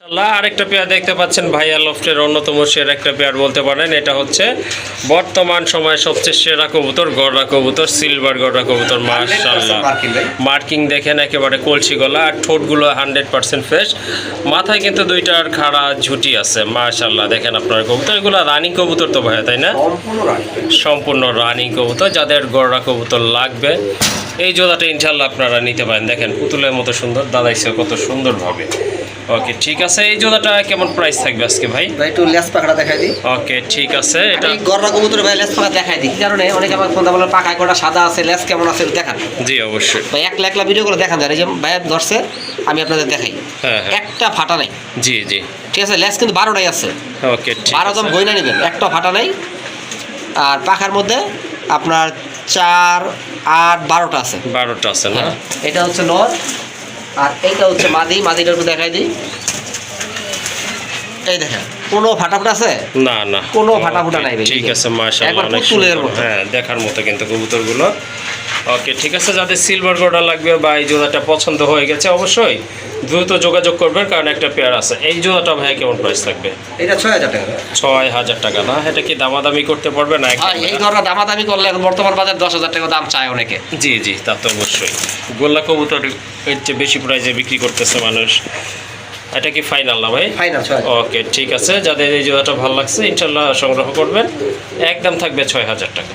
আরেকটা পেয়ার দেখতে পাচ্ছেন ভাইয়া লফটের অন্যতম সেরা একটা পেয়ার বলতে পারেন। এটা হচ্ছে বর্তমান সময়ে সবচেয়ে সেরা কবুতর, গড়া কবুতর, সিলভার গড়া কবুতর। মাশাআল্লাহ, মার্কিং দেখেন একেবারে কলসি গলা, আর ঠোঁটগুলো 100% ফ্রেশ। মাথায় কিন্তু দুইটার খাড়া ঝুটি আছে। মাশাআল্লাহ, দেখেন আপনার কবুতর, এগুলো রানিং কবুতর তো ভাইয়া, তাই না? সম্পূর্ণ রানিং কবুতর। যাদের গড়া কবুতর লাগবে এই জোড়াটা ইনশাল্লাহ আপনারা নিতে পারেন। দেখেন পুতুলের মতো সুন্দর, দাদাইছে কত সুন্দরভাবে। ওকে, ঠিক আছে। এই জোড়াটা কেমন প্রাইস থাকবে আজকে ভাই? একটু লেস পাখাটা দেখাই দিই। ওকে, ঠিক আছে। এটা গররা কবুতর ভাই লেস পাখা দেখাই দিই, কারণে অনেকে আমার ফোন বলে পাখায় কোটা সাদা আছে, লেস কেমন আছে দেখান। জি অবশ্যই ভাই একলা একলা ভিডিও করে দেখান যায়। এই যে ভাইয়া ধরছে, আমি আপনাদের দেখাই। হ্যাঁ, একটা ফাটা নাই। জি জি, ঠিক আছে, লেস কিন্তু 12টাই আছে। ওকে, ঠিক 12 দাম গয়না নেবেন, একটা ফাটা নাই। আর পাখার মধ্যে আপনার 4, 8, 12টা আছে। 12টা আছে না? এটা হচ্ছে নর, আর এইটা হচ্ছে মাদি। মাদিটা একটু দেখাই দিই। এই দেখেন, কোনো ফাটাফুটা আছে? না না, কোনো ফাটাফুটা নাই। ঠিক আছে, মাশাআল্লাহ, অনেক সুন্দর। হ্যাঁ, দেখার মতো কিন্তু কবুতরগুলো। ওকে, ঠিক আছে। যাদের সিলভার গোল্ডা লাগবে বা এই জোড়াটা পছন্দ হয়ে গেছে, অবশ্যই দ্রুত যোগাযোগ করবেন, কারণ একটা পেয়ার আছে। এই জোড়াটা ভাই কেমন প্রাইস থাকবে? এটা 6000 টাকা। 6000 টাকা না? এটা কি দামাদামি করতে পারবে না? এই ধরনের দামাদামি করলে এখন বর্তমান বাজার 10,000 টাকা দাম চায় অনেকে। জি জি, তা তো অবশ্যই। গোল্লা কবুতর এর চেয়ে বেশি প্রাইসে বিক্রি করতেছে মানুষ। এটা কি ফাইনাল না ভাই? ফাইনাল 6000। ওকে, ঠিক আছে। যাদের এই জোড়াটা ভালো লাগছে ইনশাল্লাহ সংগ্রহ করবেন। একদম থাকবে 6000 টাকা।